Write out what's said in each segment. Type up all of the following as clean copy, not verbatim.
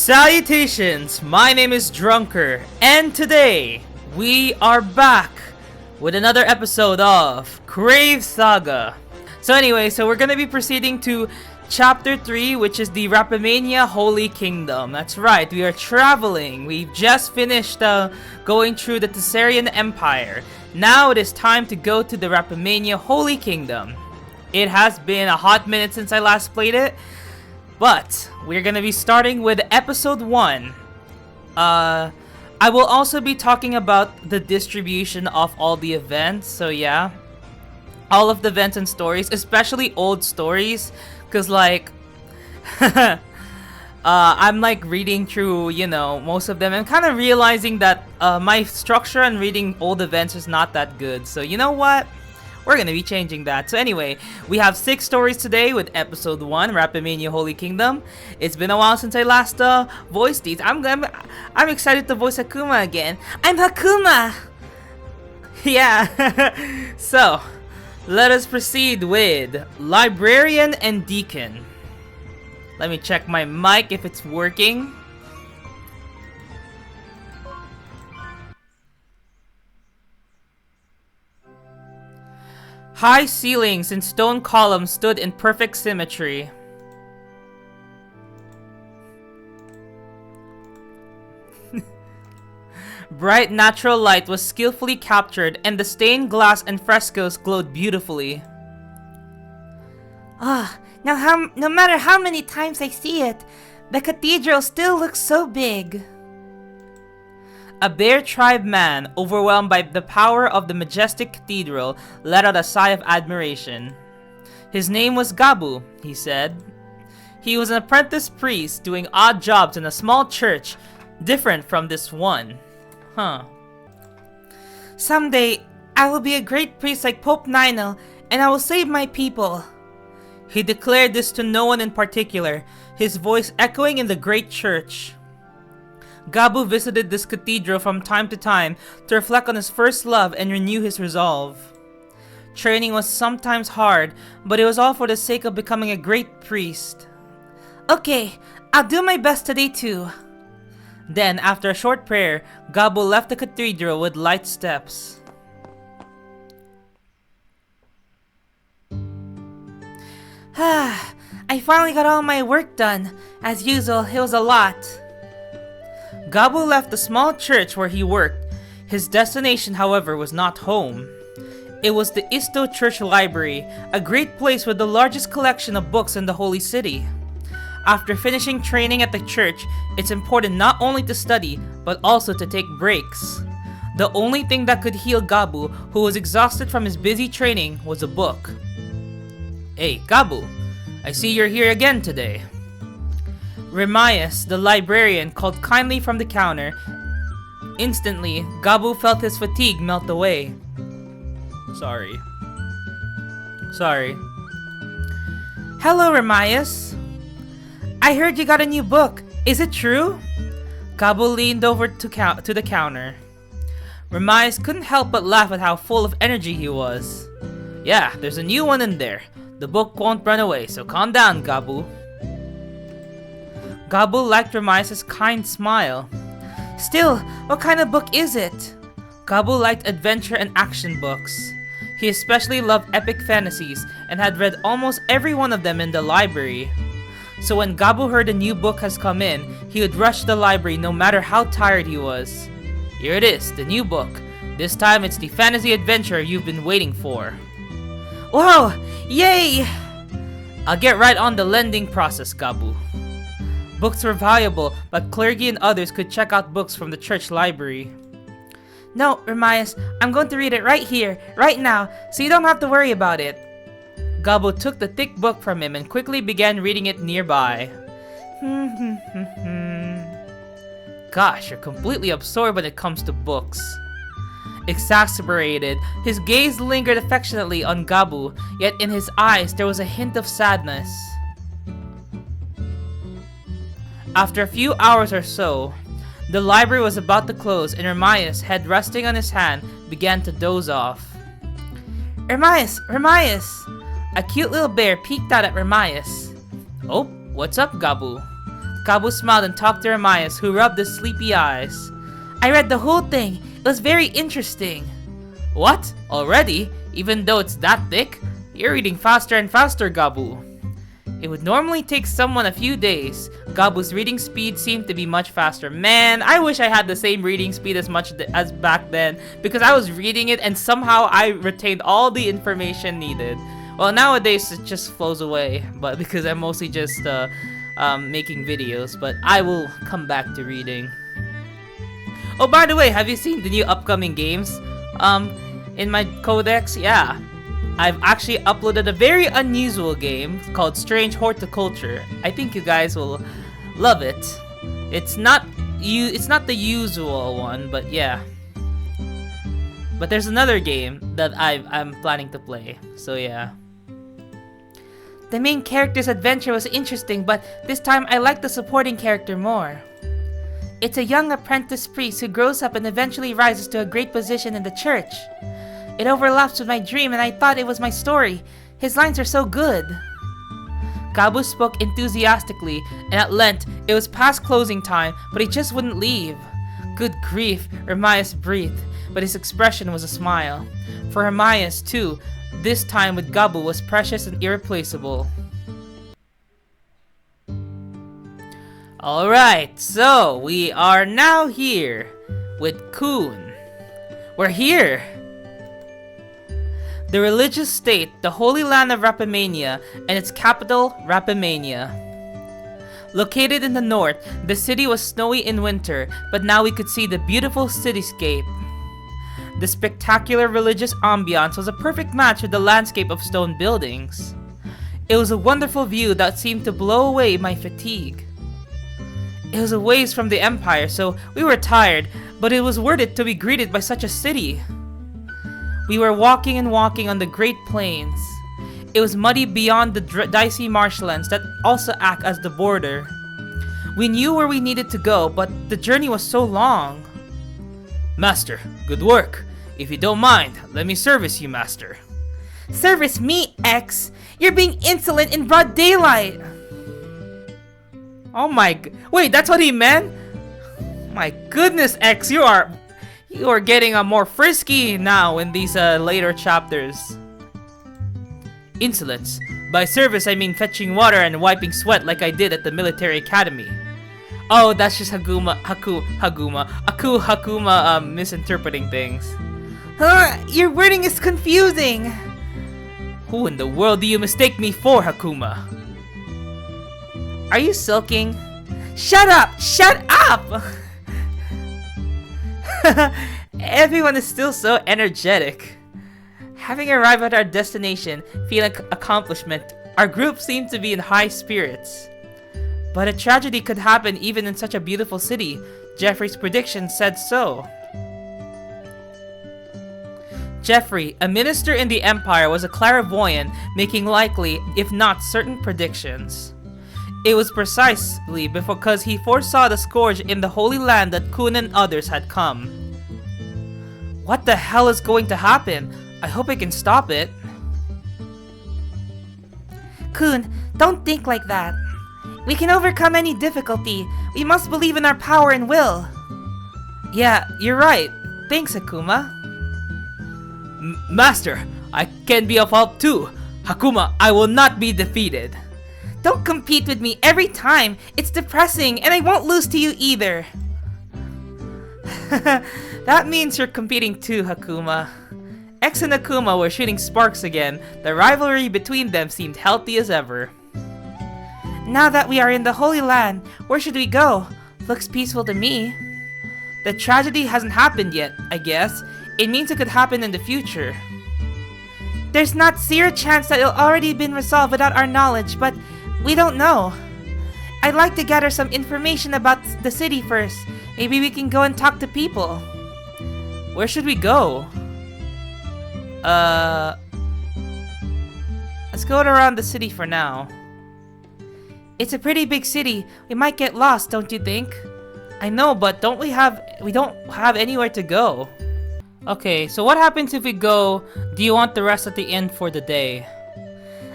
Salutations, my name is Drunker, and today we are back with another episode of Crave Saga. So we're gonna be proceeding to Chapter 3, which is the Rapimania Holy Kingdom. That's right, we are traveling. We've just finished going through the Tessarian Empire. Now it is time to go to the Rapimania Holy Kingdom. It has been a hot minute since I last played it, but we're gonna be starting with episode 1. I will also be talking about the distribution of all the events, so yeah. All of the events and stories, especially old stories, because I'm reading through, most of them and kind of realizing that my structure on reading old events is not that good. So you know what? We're going to be changing that. So anyway, we have 6 stories today with episode 1, Rapimania Holy Kingdom. It's been a while since I last voiced these. I'm excited to voice Hakuma again. I'm Hakuma! Yeah. So, let us proceed with Librarian and Deacon. Let me check my mic if it's working. High ceilings and stone columns stood in perfect symmetry. Bright natural light was skillfully captured, and the stained glass and frescoes glowed beautifully. No matter how many times I see it, the cathedral still looks so big. A Bear Tribe man, overwhelmed by the power of the majestic cathedral, let out a sigh of admiration. His name was Gabu, he said. He was an apprentice priest doing odd jobs in a small church, different from this one. Someday, I will be a great priest like Pope Ninel, and I will save my people. He declared this to no one in particular, his voice echoing in the great church. Gabu visited this cathedral from time to time to reflect on his first love and renew his resolve. Training was sometimes hard, but it was all for the sake of becoming a great priest. Okay, I'll do my best today too. Then, after a short prayer, Gabu left the cathedral with light steps. I finally got all my work done. As usual, it was a lot. Gabu left the small church where he worked. His destination, however, was not home. It was the Isto Church Library, a great place with the largest collection of books in the Holy City. After finishing training at the church, it's important not only to study, but also to take breaks. The only thing that could heal Gabu, who was exhausted from his busy training, was a book. Hey, Gabu, I see you're here again today. Remias, the librarian, called kindly from the counter. Instantly, Gabu felt his fatigue melt away. Sorry. Hello, Remias. I heard you got a new book. Is it true? Gabu leaned over to the counter. Remias couldn't help but laugh at how full of energy he was. Yeah, there's a new one in there. The book won't run away, so calm down, Gabu. Gabu liked Remias' kind smile. Still, what kind of book is it? Gabu liked adventure and action books. He especially loved epic fantasies and had read almost every one of them in the library. So when Gabu heard a new book has come in, he would rush to the library no matter how tired he was. Here it is, the new book. This time it's the fantasy adventure you've been waiting for. Wow! Yay! I'll get right on the lending process, Gabu. Books were valuable, but clergy and others could check out books from the church library. No, Remias, I'm going to read it right here, right now, so you don't have to worry about it. Gabu took the thick book from him and quickly began reading it nearby. Gosh, you're completely absorbed when it comes to books. Exasperated, his gaze lingered affectionately on Gabu, yet in his eyes there was a hint of sadness. After a few hours or so, the library was about to close and Remias, head resting on his hand, began to doze off. Remias! A cute little bear peeked out at Remias. Oh, what's up, Gabu? Gabu smiled and talked to Hermias, who rubbed his sleepy eyes. I read the whole thing. It was very interesting. What? Already? Even though it's that thick? You're reading faster and faster, Gabu. It would normally take someone a few days. Gabu's reading speed seemed to be much faster. Man, I wish I had the same reading speed as back then, because I was reading it and somehow I retained all the information needed. Well, nowadays it just flows away, but because I'm mostly just making videos, but I will come back to reading. Oh, by the way, have you seen the new upcoming games? In my codex? Yeah. I've actually uploaded a very unusual game called Strange Horticulture. I think you guys will love it. It's not the usual one, but yeah. But there's another game that I'm planning to play. So yeah. The main character's adventure was interesting, but this time I like the supporting character more. It's a young apprentice priest who grows up and eventually rises to a great position in the church. It overlaps with my dream and I thought it was my story. His lines are so good. Gabu spoke enthusiastically, and at length, it was past closing time, but he just wouldn't leave. Good grief, Hermias breathed, but his expression was a smile. For Hermias, too, this time with Gabu was precious and irreplaceable. Alright, so we are now here with Kun. We're here! The religious state, the holy land of Rapimania, and its capital, Rapimania. Located in the north, the city was snowy in winter, but now we could see the beautiful cityscape. The spectacular religious ambiance was a perfect match with the landscape of stone buildings. It was a wonderful view that seemed to blow away my fatigue. It was a ways from the Empire, so we were tired, but it was worth it to be greeted by such a city. We were walking and walking on the Great Plains. It was muddy beyond the dicey marshlands that also act as the border. We knew where we needed to go, but the journey was so long. Master, good work. If you don't mind, let me service you, Master. Service me, X? You're being insolent in broad daylight. Oh my wait, that's what he meant? My goodness, X, you are getting more frisky now in these later chapters. Insolence. By service, I mean fetching water and wiping sweat like I did at the military academy. Oh, that's just Hakuma misinterpreting things. Your wording is confusing. Who in the world do you mistake me for, Hakuma? Are you sulking? Shut up! Shut up! Everyone is still so energetic. Having arrived at our destination, feeling accomplishment, our group seemed to be in high spirits. But a tragedy could happen even in such a beautiful city. Jeffrey's prediction said so. Jeffrey, a minister in the Empire, was a clairvoyant, making likely, if not certain predictions. It was precisely because he foresaw the scourge in the Holy Land that Kun and others had come. What the hell is going to happen? I hope I can stop it. Kun, don't think like that. We can overcome any difficulty. We must believe in our power and will. Yeah, you're right. Thanks, Hakuma. Master, I can be of help too. Hakuma, I will not be defeated. Don't compete with me every time. It's depressing, and I won't lose to you either. That means you're competing too, Hakuma. X and Akuma were shooting sparks again. The rivalry between them seemed healthy as ever. Now that we are in the Holy Land, where should we go? Looks peaceful to me. The tragedy hasn't happened yet, I guess. It means it could happen in the future. There's not zero chance that it'll already been resolved without our knowledge, but we don't know. I'd like to gather some information about the city first. Maybe we can go and talk to people. Where should we go? Let's go around the city for now. It's a pretty big city. We might get lost, don't you think? I know, but we don't have anywhere to go. Okay, so what happens if we go, do you want the rest at the inn for the day?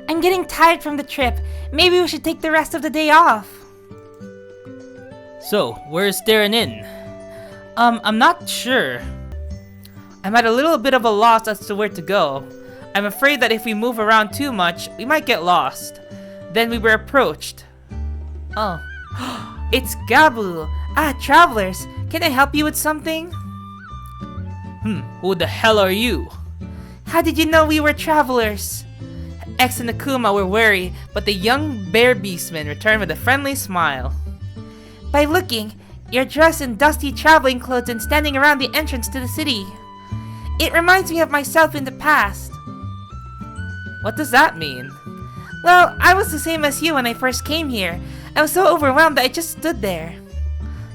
I'm getting tired from the trip. Maybe we should take the rest of the day off. So, where's there an inn? I'm not sure. I'm at a little bit of a loss as to where to go. I'm afraid that if we move around too much, we might get lost. Then we were approached. Oh. It's Gabu! Ah, travelers! Can I help you with something? Who the hell are you? How did you know we were travelers? X and Akuma were wary, but the young bear beastman returned with a friendly smile. By looking, you're dressed in dusty traveling clothes and standing around the entrance to the city. It reminds me of myself in the past. What does that mean? Well, I was the same as you when I first came here. I was so overwhelmed that I just stood there.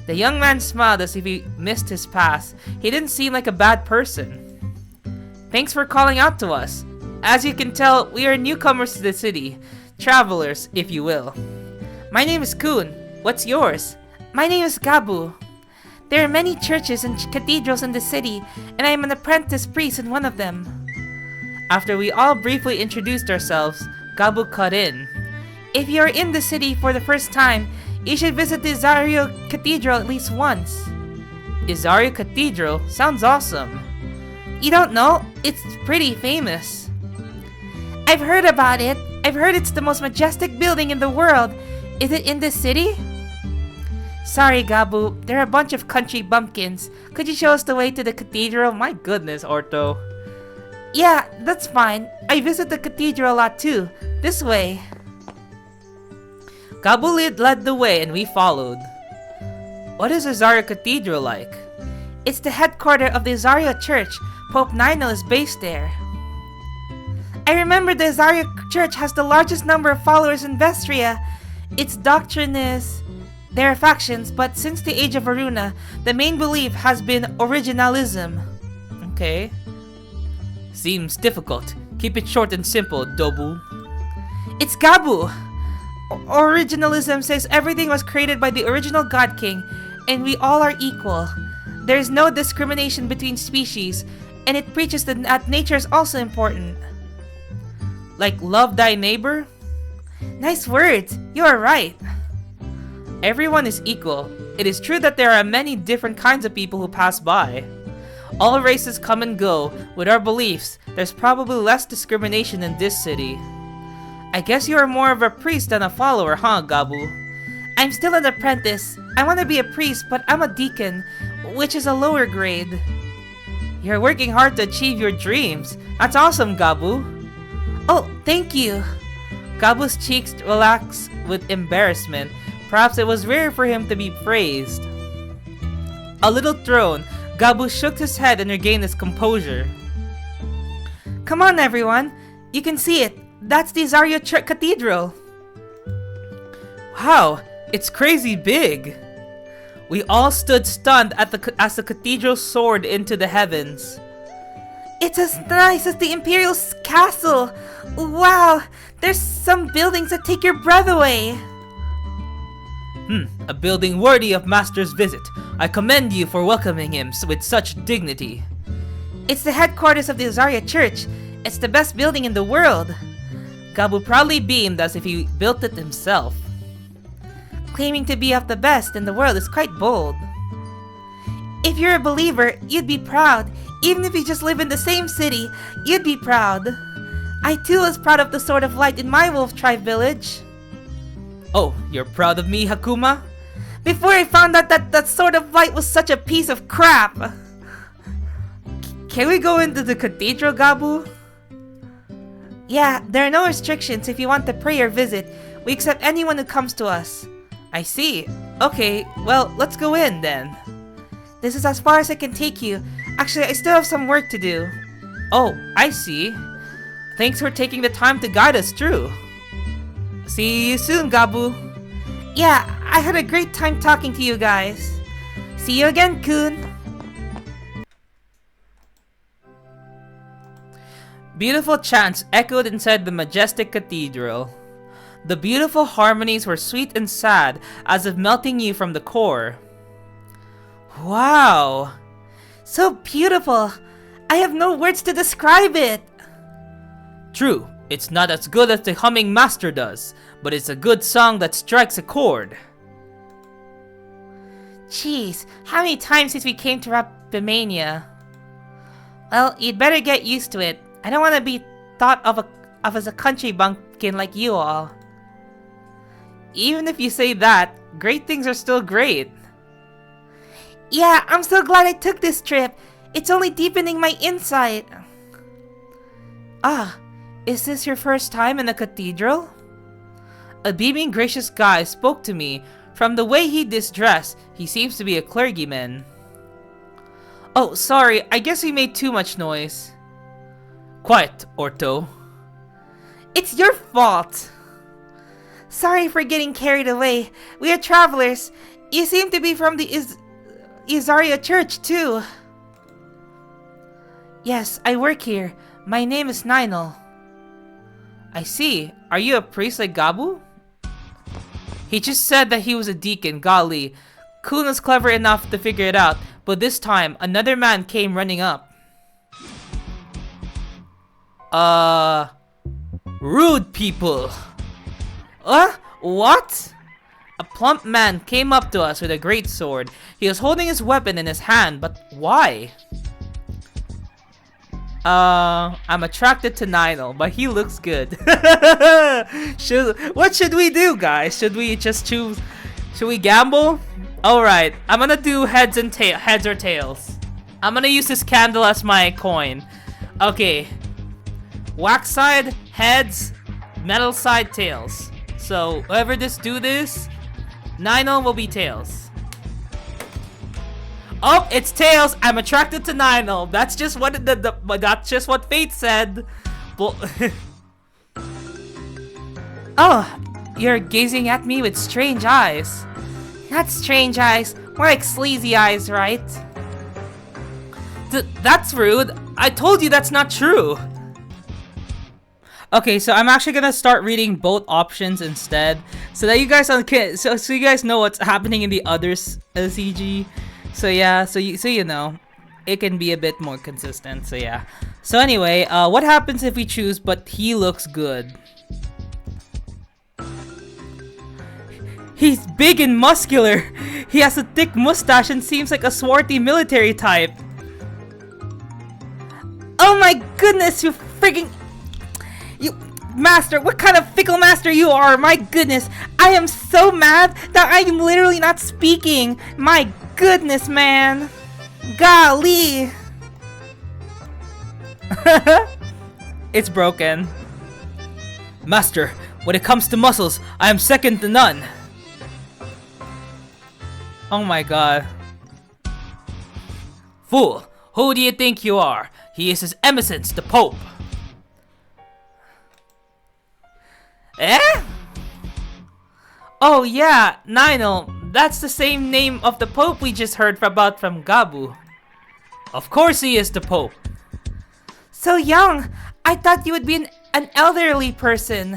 The young man smiled as if he missed his past. He didn't seem like a bad person. Thanks for calling out to us. As you can tell, we are newcomers to the city. Travelers, if you will. My name is Kun. What's yours? My name is Gabu. There are many churches and cathedrals in the city, and I am an apprentice priest in one of them. After we all briefly introduced ourselves, Gabu cut in. If you are in the city for the first time, you should visit the Izario Cathedral at least once. Izario Cathedral? Sounds awesome. You don't know? It's pretty famous. I've heard about it. I've heard it's the most majestic building in the world. Is it in the city? Sorry, Gabu. There are a bunch of country bumpkins. Could you show us the way to the cathedral? My goodness, Orto. Yeah, that's fine. I visit the cathedral a lot too. This way. Gabu led the way and we followed. What is Izario Cathedral like? It's the headquarters of the Izario Church. Pope Nino is based there. I remember the Izario Church has the largest number of followers in Vestria. Its doctrine is... There are factions, but since the age of Varuna, the main belief has been originalism. Okay. Seems difficult. Keep it short and simple, Dobu. It's Gabu! Originalism says everything was created by the original God King, and we all are equal. There is no discrimination between species, and it preaches that nature is also important. Like love thy neighbor? Nice words! You are right! Everyone is equal. It is true that there are many different kinds of people who pass by. All races come and go. With our beliefs, there's probably less discrimination in this city. I guess you are more of a priest than a follower, huh, Gabu? I'm still an apprentice. I want to be a priest, but I'm a deacon, which is a lower grade. You're working hard to achieve your dreams. That's awesome, Gabu. Oh, thank you. Gabu's cheeks relaxed with embarrassment. Perhaps it was rare for him to be praised. A little thrown, Gabu shook his head and regained his composure. Come on, everyone. You can see it. That's the Izario Cathedral. Wow, it's crazy big. We all stood stunned as the cathedral soared into the heavens. It's as nice as the Imperial Castle. Wow, there's some buildings that take your breath away. A building worthy of Master's visit. I commend you for welcoming him with such dignity. It's the headquarters of the Izario Church. It's the best building in the world. Gabu proudly beamed as if he built it himself. Claiming to be of the best in the world is quite bold. If you're a believer, you'd be proud. Even if you just live in the same city, you'd be proud. I too was proud of the Sword of Light in my Wolf Tribe village. Oh, you're proud of me, Hakuma? Before I found out that Sword of Light was such a piece of crap. Can we go into the cathedral, Gabu? Yeah, there are no restrictions if you want to pray or visit. We accept anyone who comes to us. I see. Okay, well, let's go in then. This is as far as I can take you. Actually, I still have some work to do. Oh, I see. Thanks for taking the time to guide us through. See you soon, Gabu. Yeah, I had a great time talking to you guys. See you again, Kun. Beautiful chants echoed inside the majestic cathedral. The beautiful harmonies were sweet and sad, as if melting you from the core. Wow! So beautiful! I have no words to describe it! True, it's not as good as the humming master does, but it's a good song that strikes a chord. Jeez, how many times since we came to Rapimania? Well, you'd better get used to it. I don't want to be thought of as a country bumpkin like you all. Even if you say that, great things are still great. Yeah, I'm so glad I took this trip. It's only deepening my insight. Ah, is this your first time in the cathedral? A beaming, gracious guy spoke to me. From the way he is dressed, he seems to be a clergyman. Oh, sorry, I guess we made too much noise. Quiet, Orto. It's your fault. Sorry for getting carried away. We are travelers. You seem to be from the Izaria Church, too. Yes, I work here. My name is Ninel. I see. Are you a priest like Gabu? He just said that he was a deacon, golly. Kun was clever enough to figure it out, but this time, another man came running up. Rude people. What? A plump man came up to us with a great sword. He was holding his weapon in his hand, but why? I'm attracted to Ninel, but he looks good. What should we do, guys? Should we just choose? Should we gamble? Alright, I'm gonna do heads or tails. I'm gonna use this candle as my coin. Okay. Wax side, heads, metal side, tails. So, whoever do this, Ninel will be tails. Oh, it's tails. I'm attracted to Ninel. That's just what that's just what fate said. Oh, you're gazing at me with strange eyes. Not strange eyes, more like sleazy eyes, right? That's rude. I told you that's not true. Okay, so I'm actually gonna start reading both options instead, so that you guys so you guys know what's happening in the other CG. So yeah, so you know, it can be a bit more consistent. So yeah. So anyway, what happens if we choose "but he looks good"? He's big and muscular. He has a thick mustache and seems like a swarthy military type. Oh my goodness, you freaking... Master, what kind of fickle master you are? My goodness, I am so mad that I am literally not speaking. My goodness, man. Golly. It's broken. Master, when it comes to muscles, I am second to none. Oh my god. Fool, who do you think you are? He is His Eminence, the Pope. Eh? Oh yeah, Ninel. That's the same name of the Pope we just heard about from Gabu. Of course he is the Pope. So young. I thought you would be an elderly person.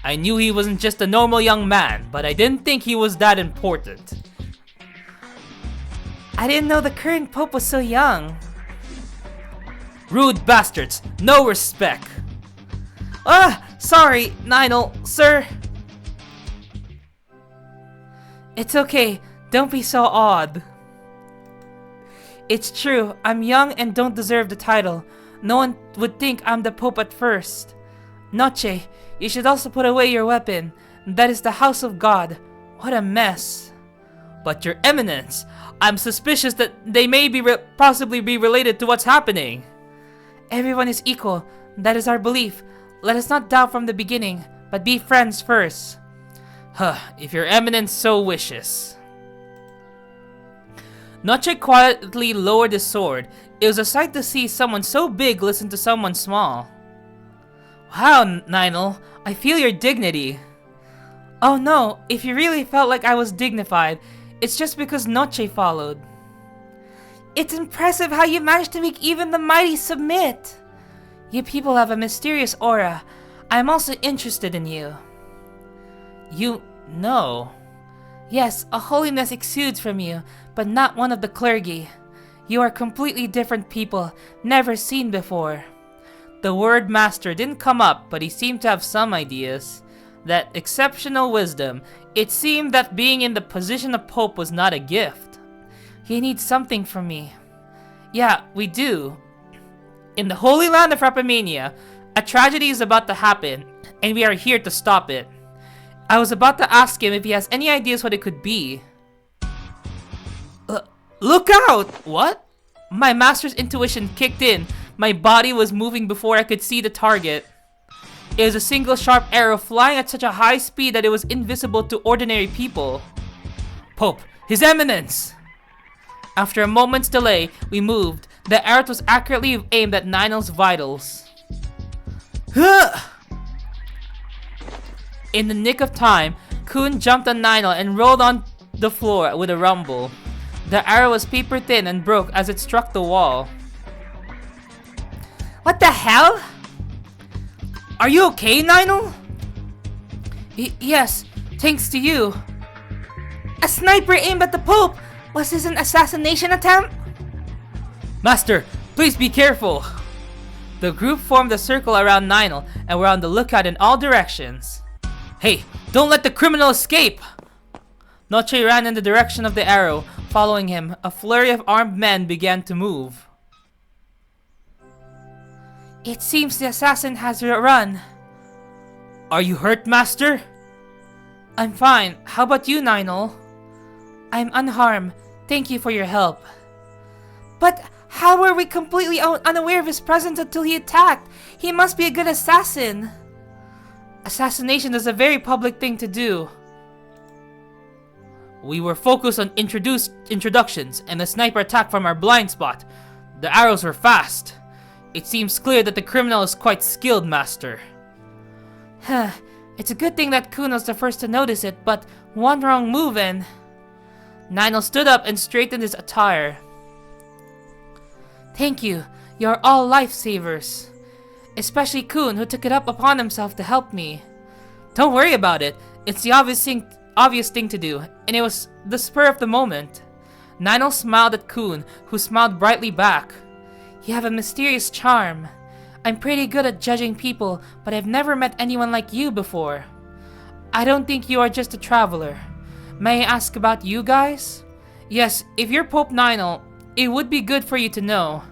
I knew he wasn't just a normal young man, but I didn't think he was that important. I didn't know the current Pope was so young. Rude bastards. No respect. Sorry, Ninel, sir. It's okay, don't be so odd. It's true, I'm young and don't deserve the title. No one would think I'm the Pope at first. Noche, you should also put away your weapon. That is the house of God. What a mess. But your Eminence, I'm suspicious that they may be possibly be related to what's happening. Everyone is equal, that is our belief. Let us not doubt from the beginning, but be friends first. If your Eminence so wishes. Noche quietly lowered his sword. It was a sight to see someone so big listen to someone small. Wow, Ninel, I feel your dignity. Oh no, if you really felt like I was dignified, it's just because Noche followed. It's impressive how you managed to make even the mighty submit. You people have a mysterious aura. I'm also interested in you. You know. Yes, a holiness exudes from you, but not one of the clergy. You are completely different people, never seen before. The word master didn't come up, but he seemed to have some ideas. that exceptional wisdom. It seemed that being in the position of Pope was not a gift. You need something from me. Yeah, we do. In the Holy Land of Rapimania, a tragedy is about to happen, and we are here to stop it. I was about to ask him if he has any ideas what it could be. Look out! What? My master's intuition kicked in. My body was moving before I could see the target. It was a single sharp arrow flying at such a high speed that it was invisible to ordinary people. Pope, His Eminence! After a moment's delay, we moved. The arrow was accurately aimed at Ninel's vitals. In the nick of time, Kun jumped on Ninel and rolled on the floor with a rumble. The arrow was paper thin and broke as it struck the wall. What the hell? Are you okay, Ninel? Yes, thanks to you. A sniper aimed at the Pope! Was this an assassination attempt? Master, please be careful! The group formed a circle around Ninel and were on the lookout in all directions. Hey, don't let the criminal escape! Noche ran in the direction of the arrow. Following him, a flurry of armed men began to move. It seems the assassin has run. Are you hurt, Master? I'm fine. How about you, Ninel? I'm unharmed. Thank you for your help. But how were we completely unaware of his presence until he attacked? He must be a good assassin. Assassination is a very public thing to do. We were focused on introductions and the sniper attack from our blind spot. The arrows were fast. It seems clear that the criminal is quite skilled, Master. It's a good thing that Kun was the first to notice it, but one wrong move and... Ninel stood up and straightened his attire. Thank you. You're all lifesavers. Especially Kun, who took it up upon himself to help me. Don't worry about it. It's the obvious thing to do, and it was the spur of the moment. Ninel smiled at Kun, who smiled brightly back. You have a mysterious charm. I'm pretty good at judging people, but I've never met anyone like you before. I don't think you are just a traveler. May I ask about you guys? Yes, if you're Pope Ninel, it would be good for you to know.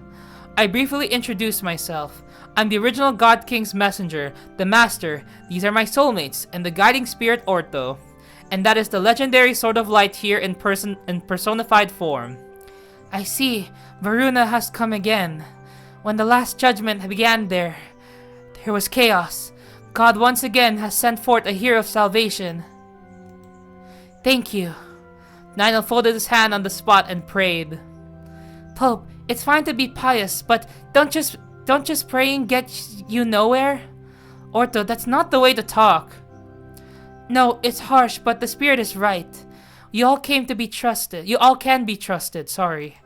I briefly introduced myself. I'm the original God King's messenger, the Master. These are my soulmates, and the guiding spirit Orto. And that is the legendary Sword of Light here in personified form. I see. Varuna has come again. When the last judgment began there was chaos. God once again has sent forth a hero of salvation. Thank you. Ninel folded his hand on the spot and prayed. Pope, it's fine to be pious, but don't just praying get you nowhere? Orto, that's not the way to talk. No, it's harsh, but the spirit is right. You all can be trusted, sorry.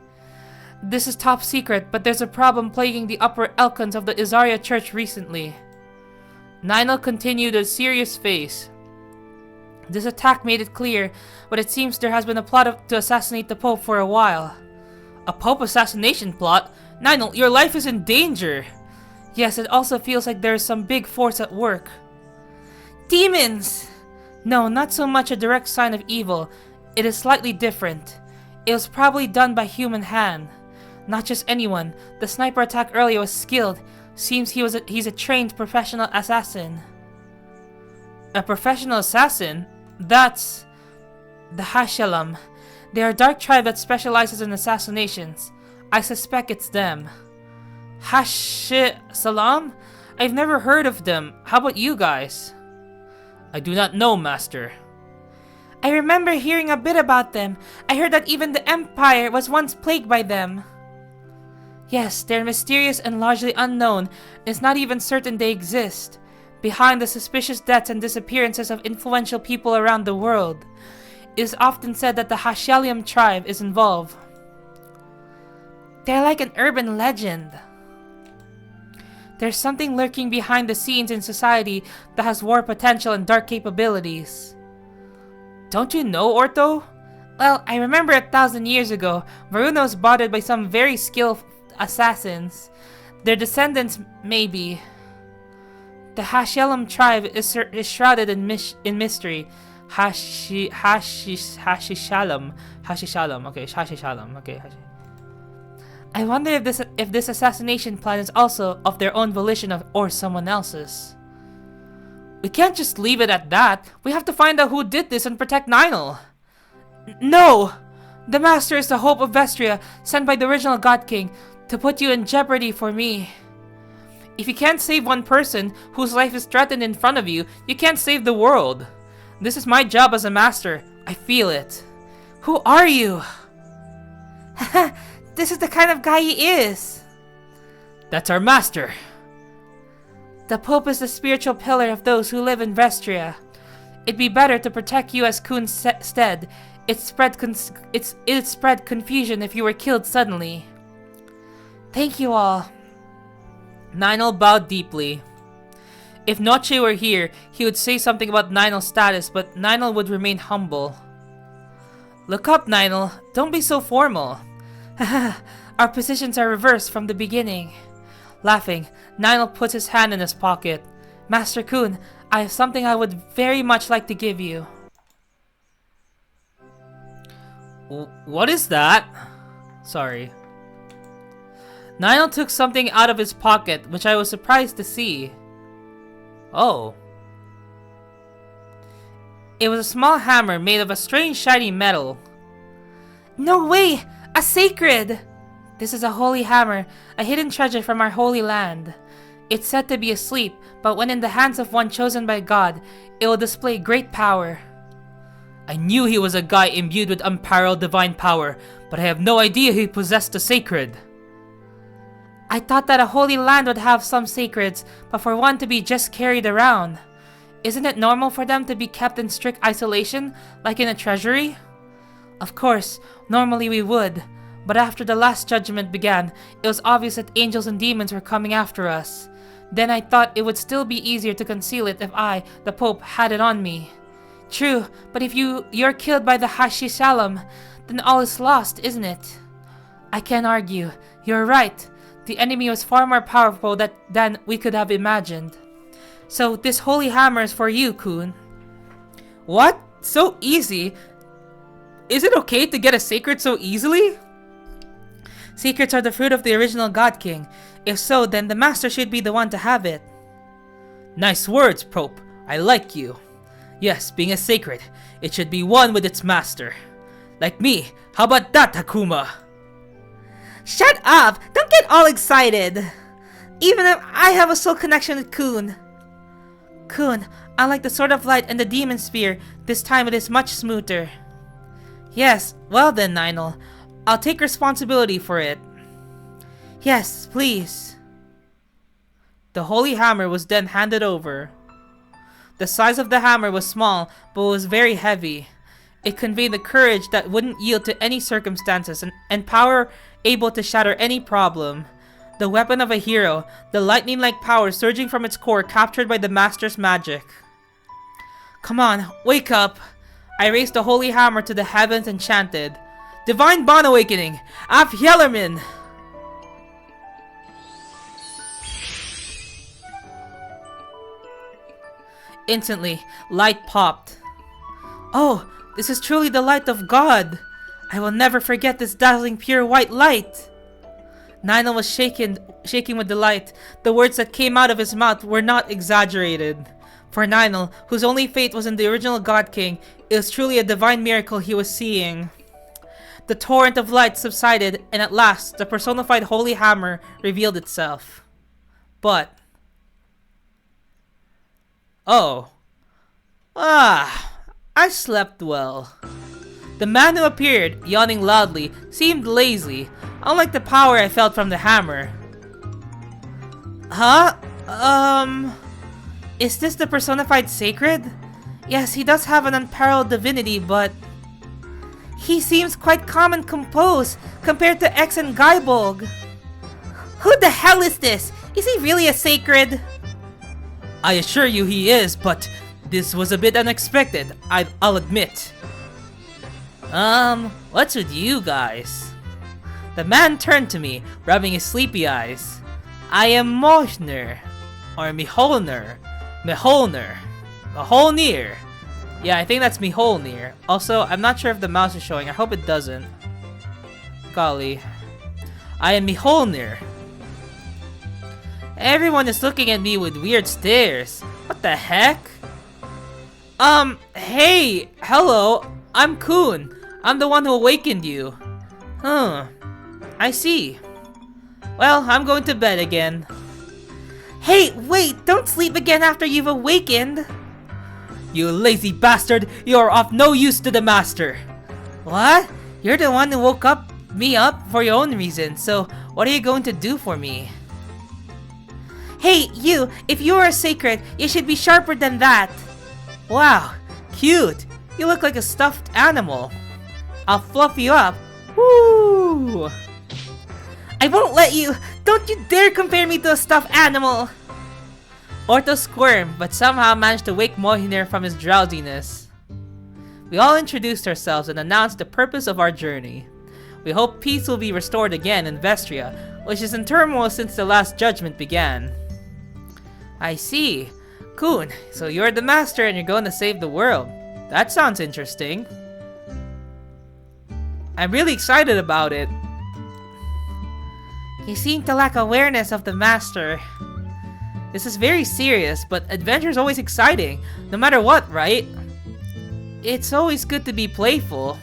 This is top secret, but there's a problem plaguing the upper Elkons of the Izaria Church recently. Ninel continued with a serious face. This attack made it clear, but it seems there has been a plot to assassinate the Pope for a while. A Pope assassination plot? Ninel, your life is in danger! Yes, it also feels like there is some big force at work. Demons! No, not so much a direct sign of evil. It is slightly different. It was probably done by human hand. Not just anyone. The sniper attack earlier was skilled. Seems he's a trained professional assassin. A professional assassin? That's... the Hashalam. They are a dark tribe that specializes in assassinations. I suspect it's them. Salam? I've never heard of them. How about you guys? I do not know, Master. I remember hearing a bit about them. I heard that even the Empire was once plagued by them. Yes, they're mysterious and largely unknown. It's not even certain they exist. Behind the suspicious deaths and disappearances of influential people around the world, it is often said that the Hashalium tribe is involved. They're like an urban legend. There's something lurking behind the scenes in society that has war potential and dark capabilities. Don't you know, Orto? Well, I remember 1,000 years ago, Varuna was bothered by some very skilled assassins. Their descendants, maybe. The Hashielum tribe is shrouded in mystery. Hashishalum. Okay, Hashishalum. Okay. I wonder if this assassination plan is also of their own volition or someone else's. We can't just leave it at that. We have to find out who did this and protect Ninel. No! The Master is the hope of Vestria, sent by the original God King to put you in jeopardy for me. If you can't save one person whose life is threatened in front of you, you can't save the world. This is my job as a master. I feel it. Who are you? This is the kind of guy he is. That's our master. The Pope is the spiritual pillar of those who live in Vestria. It'd be better to protect you as Kuhn's stead. It'd spread confusion if you were killed suddenly. Thank you all. Ninel bowed deeply. If Noche were here, he would say something about Ninel's status, but Ninel would remain humble. Look up, Ninel. Don't be so formal. Our positions are reversed from the beginning. Laughing, Ninel puts his hand in his pocket. Master Kuhn, I have something I would very much like to give you. What is that? Sorry. Ninel took something out of his pocket, which I was surprised to see. Oh. It was a small hammer made of a strange shiny metal. No way! A sacred! This is a holy hammer, a hidden treasure from our holy land. It's said to be asleep, but when in the hands of one chosen by God, it will display great power. I knew he was a guy imbued with unparalleled divine power, but I have no idea he possessed the sacred. I thought that a holy land would have some sacreds, but for one to be just carried around. Isn't it normal for them to be kept in strict isolation, like in a treasury? Of course, normally we would, but after the last judgment began, it was obvious that angels and demons were coming after us. Then I thought it would still be easier to conceal it if I, the Pope, had it on me. True, but if you're killed by the Hashishalom, then all is lost, isn't it? I can't argue. You're right. The enemy was far more powerful than we could have imagined. So this holy hammer is for you, Kuhn. What? So easy? Is it okay to get a sacred so easily? Secrets are the fruit of the original God King. If so, then the Master should be the one to have it. Nice words, Pope. I like you. Yes, being a sacred, it should be one with its master. Like me, how about that, Takuma? Shut up! Don't get all excited! Even if I have a soul connection with Kuhn. Kuhn, unlike the Sword of Light and the Demon Spear, this time it is much smoother. Yes, well then, Ninel. I'll take responsibility for it. Yes, please. The holy hammer was then handed over. The size of the hammer was small, but was very heavy. It conveyed the courage that wouldn't yield to any circumstances and power able to shatter any problem. The weapon of a hero, the lightning-like power surging from its core captured by the Master's magic. Come on, wake up! I raised the holy hammer to the heavens and chanted, Divine Bond Awakening! Af Yellerman! Instantly, light popped. Oh, this is truly the light of God! I will never forget this dazzling pure white light! Ninel was shaking with delight. The words that came out of his mouth were not exaggerated. For Ninel, whose only fate was in the original God King, it was truly a divine miracle he was seeing. The torrent of light subsided, and at last, the personified holy hammer revealed itself. But... oh. I slept well. The man who appeared, yawning loudly, seemed lazy, unlike the power I felt from the hammer. Huh? Is this the personified sacred? Yes, he does have an unparalleled divinity, but... he seems quite calm and composed compared to X and Gaibolg. Who the hell is this? Is he really a sacred? I assure you he is, but this was a bit unexpected, I'll admit. What's with you guys? The man turned to me, rubbing his sleepy eyes. I am Mjolnir, or Mjolnir, Mjolnir. Mjolnir. Yeah, I think that's Mjolnir. Also, I'm not sure if the mouse is showing. I hope it doesn't. Golly. I am Mjolnir. Everyone is looking at me with weird stares. What the heck? Hey! Hello! I'm Kun. I'm the one who awakened you. Huh. I see. Well, I'm going to bed again. Hey, wait! Don't sleep again after you've awakened! You lazy bastard! You are of no use to the master! What? You're the one who woke me up for your own reasons, so what are you going to do for me? Hey, you! If you are sacred, you should be sharper than that! Wow, cute! You look like a stuffed animal. I'll fluff you up. Woo! I won't let you! Don't you dare compare me to a stuffed animal! Orto squirmed, but somehow managed to wake Mjolnir from his drowsiness. We all introduced ourselves and announced the purpose of our journey. We hope peace will be restored again in Vestria, which is in turmoil since the last judgment began. I see. Kun, so you're the master and you're going to save the world. That sounds interesting. I'm really excited about it. You seem to lack awareness of the master. This is very serious, but adventure is always exciting, no matter what, right? It's always good to be playful.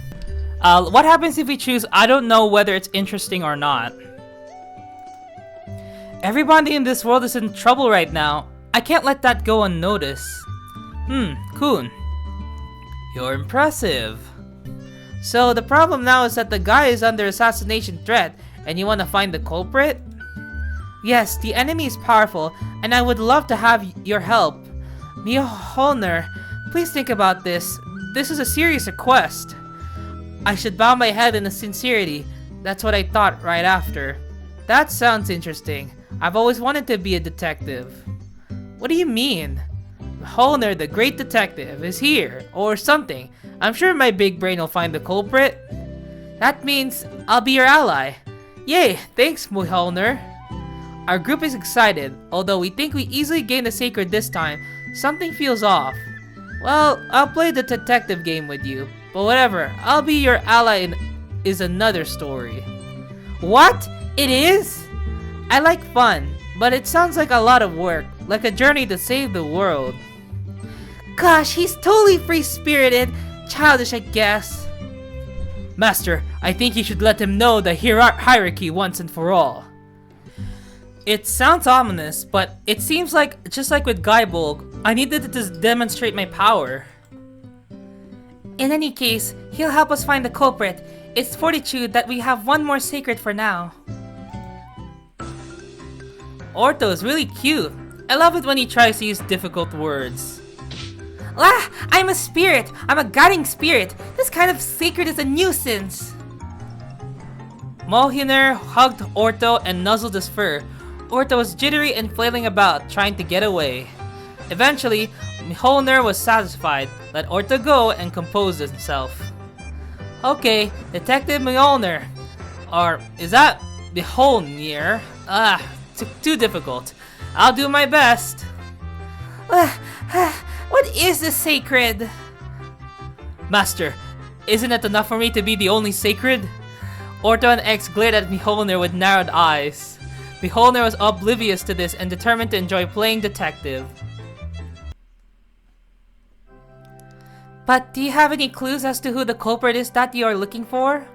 What happens if we choose I don't know whether it's interesting or not? Everybody in this world is in trouble right now. I can't let that go unnoticed. Kun. You're impressive. So the problem now is that the guy is under assassination threat, and you want to find the culprit? Yes, the enemy is powerful, and I would love to have your help. Mjolnir, please think about this. This is a serious request. I should bow my head in sincerity. That's what I thought right after. That sounds interesting. I've always wanted to be a detective. What do you mean? Mjolnir, the great detective, is here, or something. I'm sure my big brain will find the culprit. That means I'll be your ally. Yay, thanks Mjolnir. Our group is excited, although we think we easily gained the sacred this time. Something feels off. Well, I'll play the detective game with you, but whatever, I'll be your ally is another story. What? It is? I like fun, but it sounds like a lot of work, like a journey to save the world. Gosh, he's totally free-spirited. Childish, I guess. Master, I think you should let him know the hierarchy once and for all. It sounds ominous, but it seems like, just like with Gaibolg, I needed to demonstrate my power. In any case, he'll help us find the culprit. It's fortitude that we have one more sacred for now. Orto is really cute. I love it when he tries to use difficult words. Ah, I'm a spirit. I'm a guiding spirit. This kind of sacred is a nuisance. Mjolnir hugged Orto and nuzzled his fur. Orto was jittery and flailing about, trying to get away. Eventually, Mjolnir was satisfied, let Orto go, and composed himself. Okay, Detective Mjolnir. Or, is that Mjolnir? Too difficult. I'll do my best. What is the sacred? Master, isn't it enough for me to be the only sacred? Orto and X glared at Mjolnir with narrowed eyes. Mjolnir was oblivious to this and determined to enjoy playing detective. But do you have any clues as to who the culprit is that you are looking for?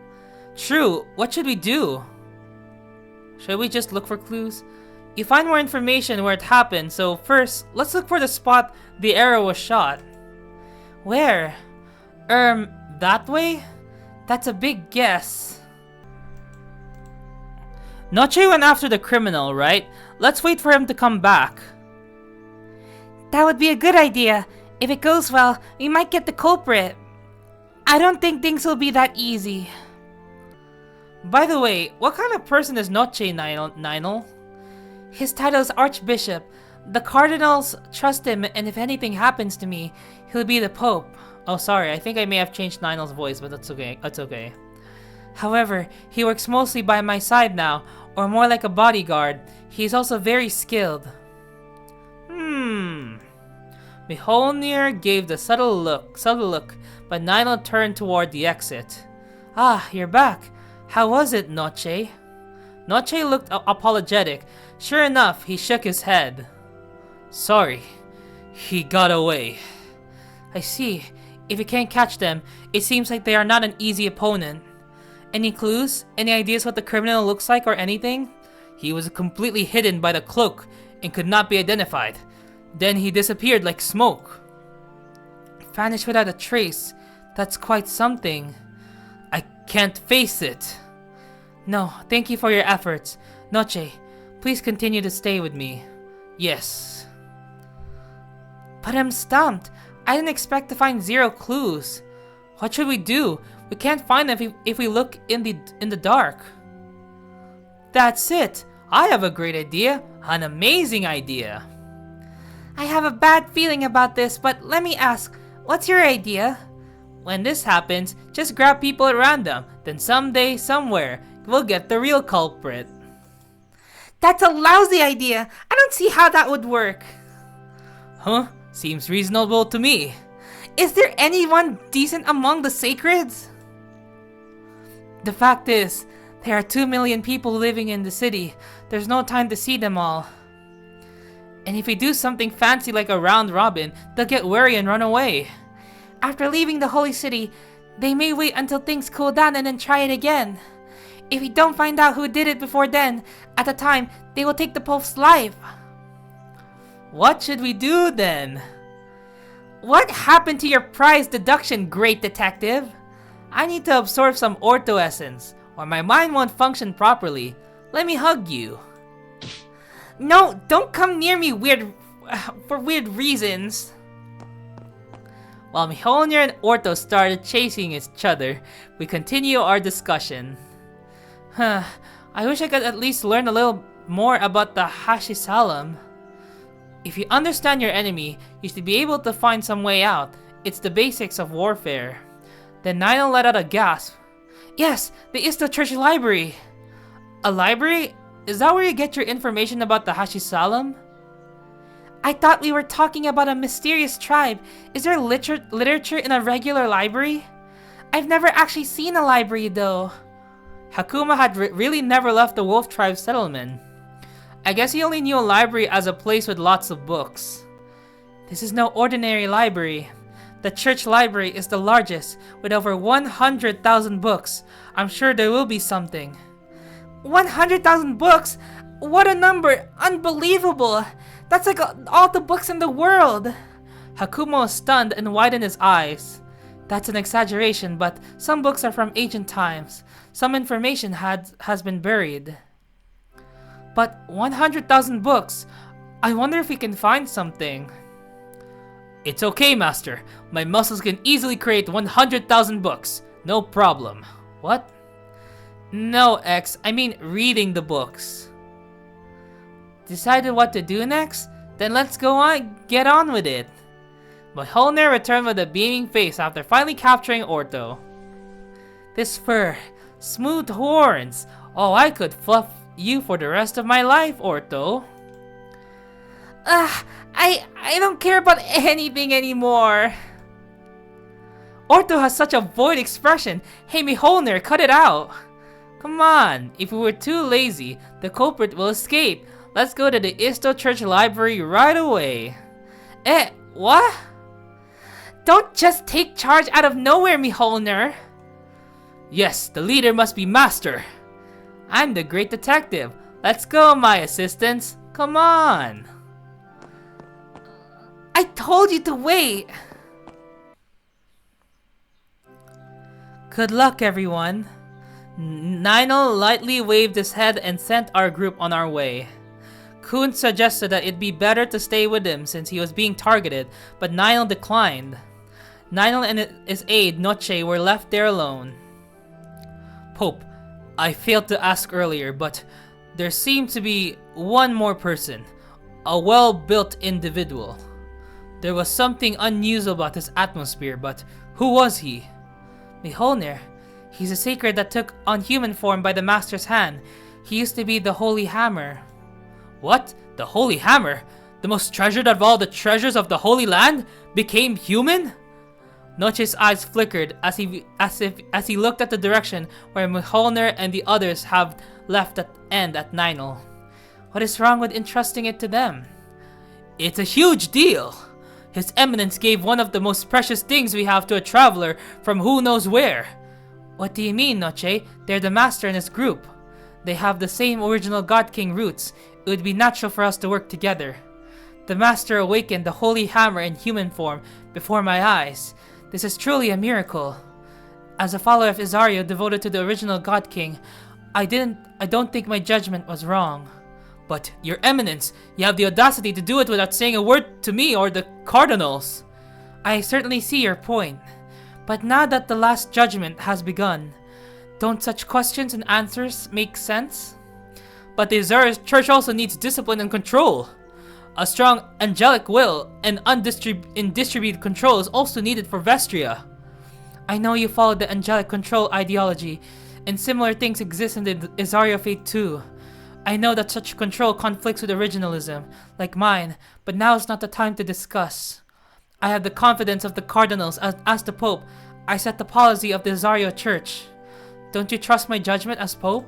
True, what should we do? Should we just look for clues? You find more information where it happened, so first, let's look for the spot the arrow was shot. Where? That way? That's a big guess. Noche went after the criminal, right? Let's wait for him to come back. That would be a good idea. If it goes well, we might get the culprit. I don't think things will be that easy. By the way, what kind of person is Noche Ninel? His title is Archbishop. The cardinals trust him, and if anything happens to me, he'll be the Pope. Oh, sorry, I think I may have changed Ninel's voice, but that's okay. That's okay. However, he works mostly by my side now, or more like a bodyguard. He is also very skilled. Mjolnir gave the subtle look, but Nino turned toward the exit. Ah, you're back. How was it, Noche? Noche looked apologetic. Sure enough, he shook his head. Sorry, he got away. I see. If you can't catch them, it seems like they are not an easy opponent. Any clues? Any ideas what the criminal looks like or anything? He was completely hidden by the cloak and could not be identified. Then he disappeared like smoke. Vanished without a trace. That's quite something. I can't face it. No, thank you for your efforts. Noche, please continue to stay with me. Yes. But I'm stumped. I didn't expect to find 0 clues. What should we do? We can't find them if we look in the dark. That's it. I have a great idea. An amazing idea. I have a bad feeling about this, but let me ask, what's your idea? When this happens, just grab people at random. Then someday, somewhere, we'll get the real culprit. That's a lousy idea. I don't see how that would work. Huh? Seems reasonable to me. Is there anyone decent among the sacreds? The fact is, there are 2 million people living in the city. There's no time to see them all. And if we do something fancy like a round robin, they'll get wary and run away. After leaving the holy city, they may wait until things cool down and then try it again. If we don't find out who did it before then, at the time, they will take the Pope's life. What should we do then? What happened to your prize deduction, great detective? I need to absorb some ortho essence, or my mind won't function properly. Let me hug you. No, don't come near me for weird reasons. While Mjolnir and Ortho started chasing each other, we continue our discussion. I wish I could at least learn a little more about the Hashisalam. If you understand your enemy, you should be able to find some way out. It's the basics of warfare. Then Nino let out a gasp. Yes, the Isto Church Library. A library? Is that where you get your information about the Hashisalam? I thought we were talking about a mysterious tribe. Is there literature in a regular library? I've never actually seen a library though. Hakuma had really never left the Wolf Tribe settlement. I guess he only knew a library as a place with lots of books. This is no ordinary library. The church library is the largest, with over 100,000 books. I'm sure there will be something. 100,000 books? What a number! Unbelievable! That's like all the books in the world! Hakumo was stunned and widened his eyes. That's an exaggeration, but some books are from ancient times. Some information has been buried. But 100,000 books? I wonder if we can find something. It's okay, Master. My muscles can easily create 100,000 books. No problem. What? No, X. I mean reading the books. Decided what to do next? Then let's go on, get on with it. Mjolnir returned with a beaming face after finally capturing Ortho. This fur, smooth horns. Oh, I could fluff you for the rest of my life, Ortho. I don't care about anything anymore. Ortho has such a void expression. Hey, Mjolnir, cut it out. Come on, if we were too lazy, the culprit will escape. Let's go to the Isto Church Library right away. What? Don't just take charge out of nowhere, Mjolnir. Yes, the leader must be Master. I'm the great detective. Let's go, my assistants. Come on. I told you to wait. Good luck, everyone. Nino lightly waved his head and sent our group on our way. Kun suggested that it'd be better to stay with him since he was being targeted, but Nino declined. Nino and his aide, Noche, were left there alone. Pope, I failed to ask earlier, but there seemed to be one more person. A well-built individual. There was something unusual about his atmosphere, but who was he? Mjolnir. He's a sacred that took on human form by the Master's hand. He used to be the Holy Hammer. What? The Holy Hammer? The most treasured of all the treasures of the Holy Land became human? Noche's eyes flickered as he looked at the direction where Mjolnir and the others have left at Ninal. What is wrong with entrusting it to them? It's a huge deal. His Eminence gave one of the most precious things we have to a traveler from who knows where. What do you mean, Noche? They're the master and his group. They have the same original God King roots. It would be natural for us to work together. The master awakened the holy hammer in human form before my eyes. This is truly a miracle. As a follower of Isario devoted to the original God King, I don't think my judgment was wrong. But, Your Eminence, you have the audacity to do it without saying a word to me or the cardinals. I certainly see your point. But now that the last judgment has begun, don't such questions and answers make sense? But the Isario Church also needs discipline and control. A strong angelic will and distributed control is also needed for Vestria. I know you follow the angelic control ideology, and similar things exist in the Isario Fate too. I know that such control conflicts with originalism, like mine, but now is not the time to discuss. I have the confidence of the cardinals. As the Pope, I set the policy of the Isario Church. Don't you trust my judgment as Pope?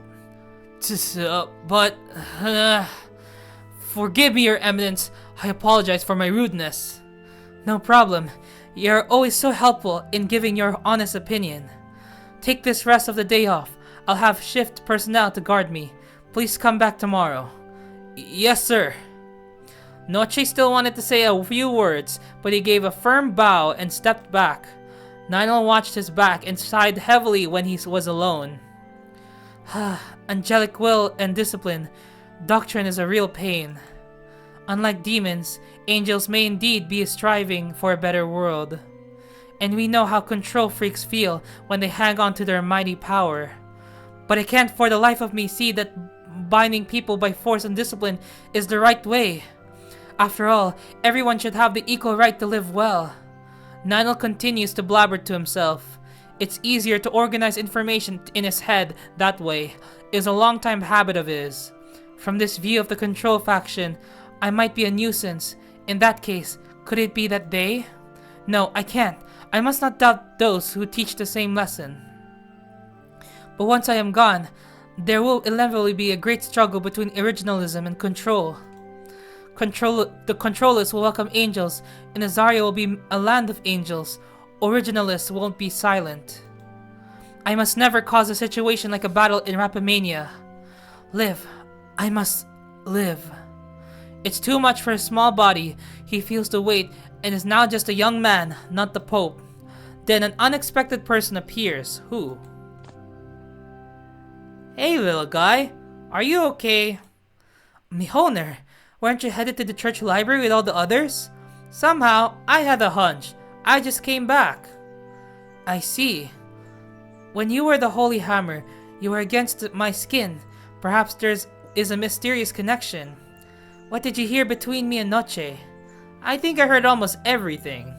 Forgive me, Your Eminence. I apologize for my rudeness. No problem. You're always so helpful in giving your honest opinion. Take this rest of the day off. I'll have shift personnel to guard me. Please come back tomorrow. Yes, sir. Noche still wanted to say a few words, but he gave a firm bow and stepped back. Ninal watched his back and sighed heavily when he was alone. Angelic will and discipline. Doctrine is a real pain. Unlike demons, angels may indeed be striving for a better world. And we know how control freaks feel when they hang on to their mighty power. But I can't for the life of me see that binding people by force and discipline is the right way. After all, everyone should have the equal right to live well. Ninal continues to blabber to himself. It's easier to organize information in his head that way. It is a long-time habit of his. From this view of the control faction, I might be a nuisance. In that case, could it be that they? No, I can't. I must not doubt those who teach the same lesson. But once I am gone, there will inevitably be a great struggle between originalism and control. The controllers will welcome angels, and Isario will be a land of angels. Originalists won't be silent. I must never cause a situation like a battle in Rapimania. Live. I must live. It's too much for his small body. He feels the weight and is now just a young man, not the Pope. Then an unexpected person appears. Who? Hey, little guy. Are you okay? Mjolnir, weren't you headed to the church library with all the others? Somehow, I had a hunch. I just came back. I see. When you were the Holy Hammer, you were against my skin. Perhaps there's a mysterious connection. What did you hear between me and Noche? I think I heard almost everything.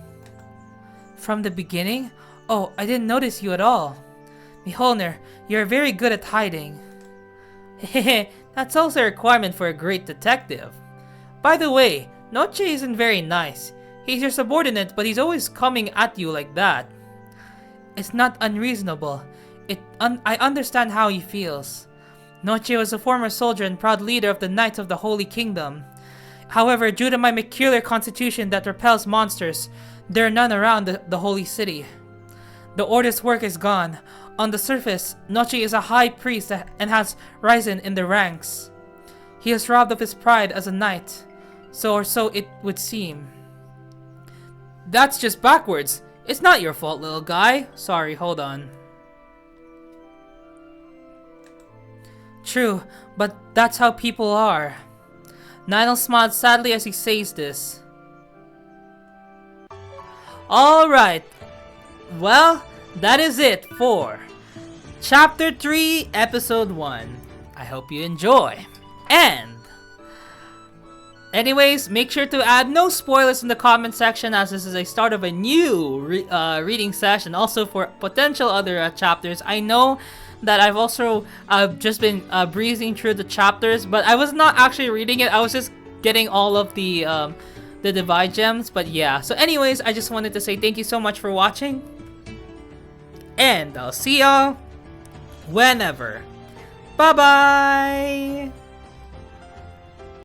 From the beginning? Oh, I didn't notice you at all. Mjolnir, you're very good at hiding. Hehe, that's also a requirement for a great detective. By the way, Noche isn't very nice. He's your subordinate, but he's always coming at you like that. It's not unreasonable. I understand how he feels. Noche was a former soldier and proud leader of the Knights of the Holy Kingdom. However, due to my peculiar constitution that repels monsters, there are none around the Holy City. The Order's work is gone. On the surface, Noche is a high priest and has risen in the ranks. He is robbed of his pride as a knight, so it would seem. That's just backwards. It's not your fault, little guy. Sorry, hold on. True, but that's how people are. Ninal smiled sadly as he says this. Alright. Well, that is it for Chapter 3, Episode 1. I hope you enjoy. And anyways, make sure to add no spoilers in the comment section, as this is a start of a new reading session. Also for potential other chapters. I know that I've also just been breezing through the chapters, but I was not actually reading it. I was just getting all of the divide gems. But yeah, so anyways, I just wanted to say thank you so much for watching, and I'll see y'all whenever. Bye bye.